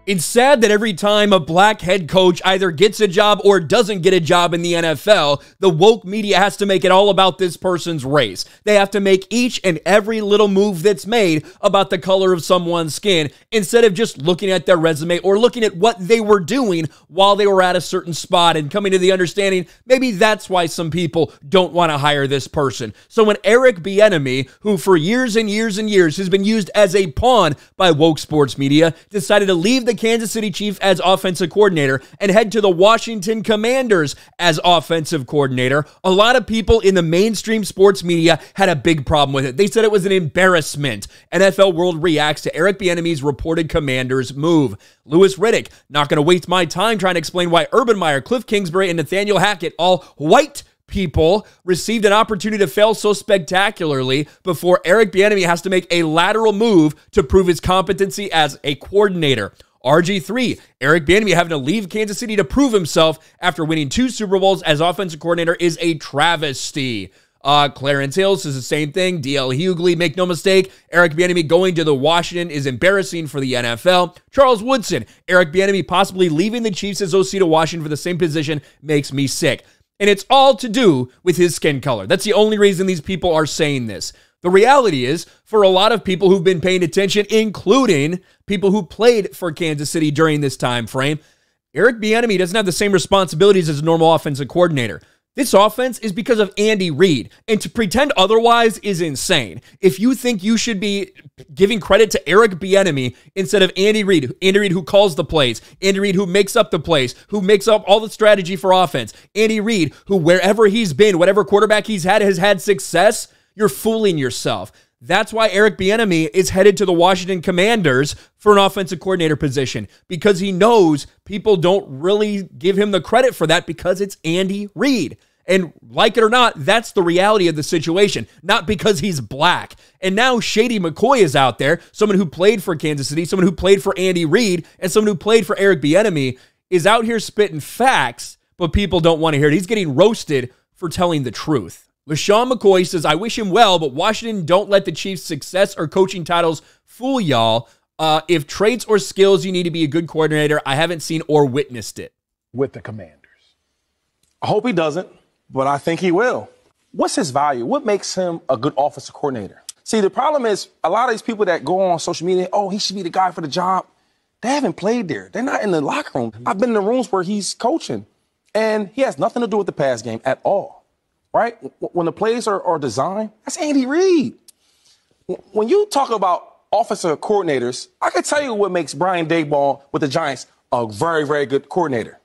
It's sad that every time a black head coach either gets a job or doesn't get a job in the NFL, the woke media has to make it all about this person's race. They have to make each and every little move that's made about the color of someone's skin instead of just looking at their resume or looking at what they were doing while they were at a certain spot and coming to the understanding maybe that's why some people don't want to hire this person. So when Eric Bieniemy, who for years and years and years has been used as a pawn by woke sports media, decided to leave the Kansas City Chiefs as offensive coordinator and head to the Washington Commanders as offensive coordinator, a lot of people in the mainstream sports media had a big problem with it. They said it was an embarrassment. NFL World reacts to Eric Bieniemy's reported Commanders move. Louis Riddick, not going to waste my time trying to explain why Urban Meyer, Cliff Kingsbury, and Nathaniel Hackett, all white people, received an opportunity to fail so spectacularly before Eric Bieniemy has to make a lateral move to prove his competency as a coordinator. RG3, Eric Bieniemy having to leave Kansas City to prove himself after winning 2 Super Bowls as offensive coordinator is a travesty. Clarence Hills is the same thing. DL Hughley, make no mistake. Eric Bieniemy going to the Washington is embarrassing for the NFL. Charles Woodson, Eric Bieniemy possibly leaving the Chiefs as OC to Washington for the same position makes me sick. And it's all to do with his skin color. That's the only reason these people are saying this. The reality is, for a lot of people who've been paying attention, including people who played for Kansas City during this time frame, Eric Bieniemy doesn't have the same responsibilities as a normal offensive coordinator. This offense is because of Andy Reid, and to pretend otherwise is insane. If you think you should be giving credit to Eric Bieniemy instead of Andy Reid who calls the plays, Andy Reid who makes up the plays, who makes up all the strategy for offense, Andy Reid who wherever he's been, whatever quarterback he's had has had success, you're fooling yourself. That's why Eric Bieniemy is headed to the Washington Commanders for an offensive coordinator position, because he knows people don't really give him the credit for that because it's Andy Reid. And like it or not, that's the reality of the situation, not because he's black. And now Shady McCoy is out there, someone who played for Kansas City, someone who played for Andy Reid, and someone who played for Eric Bieniemy is out here spitting facts, but people don't want to hear it. He's getting roasted for telling the truth. LeSean McCoy says, I wish him well, but Washington don't let the Chiefs' success or coaching titles fool y'all. If traits or skills you need to be a good coordinator, I haven't seen or witnessed it. With the Commanders. I hope he doesn't, but I think he will. What's his value? What makes him a good offensive coordinator? See, the problem is a lot of these people that go on social media, oh, he should be the guy for the job. They haven't played there. They're not in the locker room. I've been in the rooms where he's coaching, and he has nothing to do with the pass game at all. Right? When the plays are designed, that's Andy Reid. When you talk about offensive coordinators, I can tell you what makes Brian Daboll with the Giants a very, very good coordinator.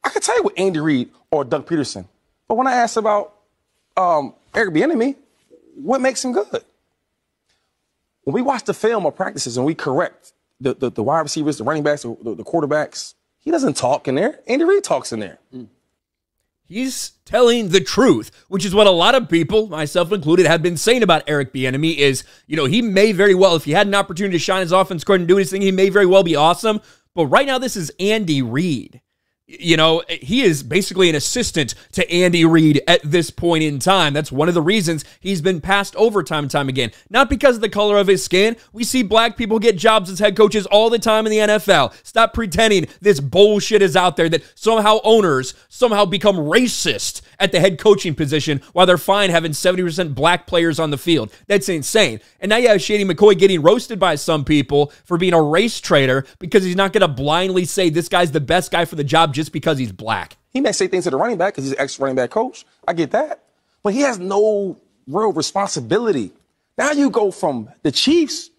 I can tell you what Andy Reid or Doug Peterson. But when I asked about Eric Bieniemy, what makes him good? When we watch the film or practices and we correct the wide receivers, the running backs, the quarterbacks, he doesn't talk in there. Andy Reid talks in there. He's telling the truth, which is what a lot of people, myself included, have been saying about Eric Bieniemy is, you know, he may very well, if he had an opportunity to shine his offense coordinator and do his thing, he may very well be awesome. But right now, this is Andy Reid. You know, he is basically an assistant to Andy Reid at this point in time. That's one of the reasons he's been passed over time and time again. Not because of the color of his skin. We see black people get jobs as head coaches all the time in the NFL. Stop pretending this bullshit is out there that somehow owners somehow become racist at the head coaching position while they're fine having 70% black players on the field. That's insane. And now you have Shady McCoy getting roasted by some people for being a race traitor because he's not going to blindly say this guy's the best guy for the job just because he's black. He may say things to the running back because he's an ex-running back coach. I get that. But he has no real responsibility. Now you go from the Chiefs,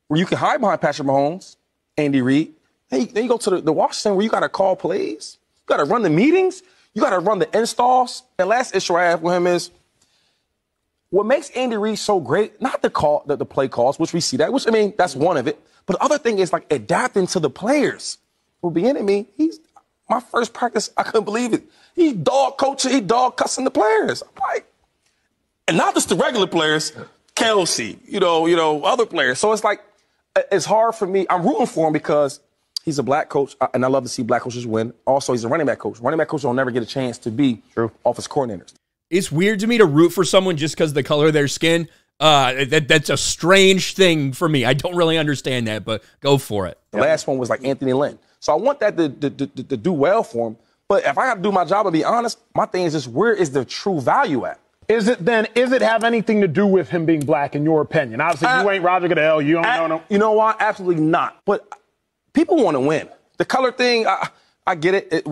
where you can hide behind Patrick Mahomes, Andy Reid. Then you go to the Washington, where you got to call plays. You got to run the meetings. You got to run the installs. The last issue I have with him is what makes Andy Reid so great, not the play calls, which we see that, which, I mean, that's one of it. But the other thing is, like, adapting to the players. For Bieniemy, my first practice, I couldn't believe it. He dog coaching, he dog cussing the players. I'm like, and not just the regular players, Kelsey, you know, other players. So it's like, it's hard for me. I'm rooting for him because he's a black coach, and I love to see black coaches win. Also, he's a running back coach. Running back coaches don't never get a chance to be offensive coordinators. It's weird to me to root for someone just because of the color of their skin. That's a strange thing for me. I don't really understand that, but go for it. The last one was like Anthony Lynn. So I want that to do well for him. But if I got to do my job and be honest, my thing is just where is the true value at? Is it have anything to do with him being black, in your opinion? Obviously, you ain't Roger Goodell. You don't know. You know what? Absolutely not. But people want to win. The color thing, I get it.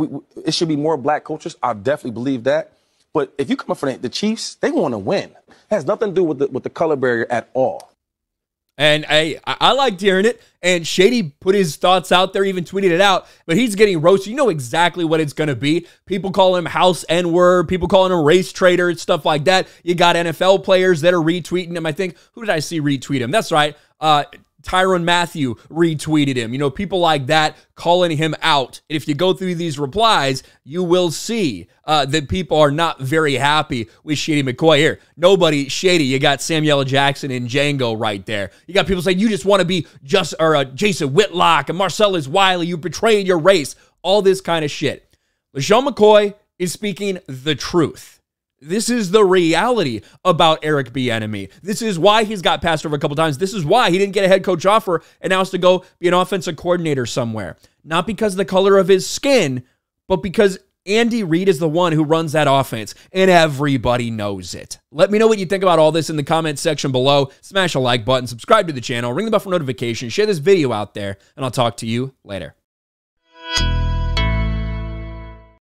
It should be more black coaches. I definitely believe that. But if you come up for the Chiefs, they want to win. It has nothing to do with the color barrier at all. And I liked hearing it. And Shady put his thoughts out there, even tweeted it out. But he's getting roasted. You know exactly what it's going to be. People call him House N-word. People calling him race traitor, stuff like that. You got NFL players that are retweeting him. I think, who did I see retweet him? That's right. Tyrann Mathieu retweeted him. You know, people like that calling him out. And if you go through these replies, you will see that people are not very happy with Shady McCoy here. Nobody shady. You got Samuel Jackson and Django right there. You got people saying you just want to be Jason Whitlock and Marcellus Wiley. You betrayed your race. All this kind of shit. LeSean McCoy is speaking the truth. This is the reality about Eric Bieniemy. This is why he's got passed over a couple times. This is why he didn't get a head coach offer and now has to go be an offensive coordinator somewhere. Not because of the color of his skin, but because Andy Reid is the one who runs that offense, and everybody knows it. Let me know what you think about all this in the comments section below. Smash a like button, subscribe to the channel, ring the bell for notifications, share this video out there, and I'll talk to you later.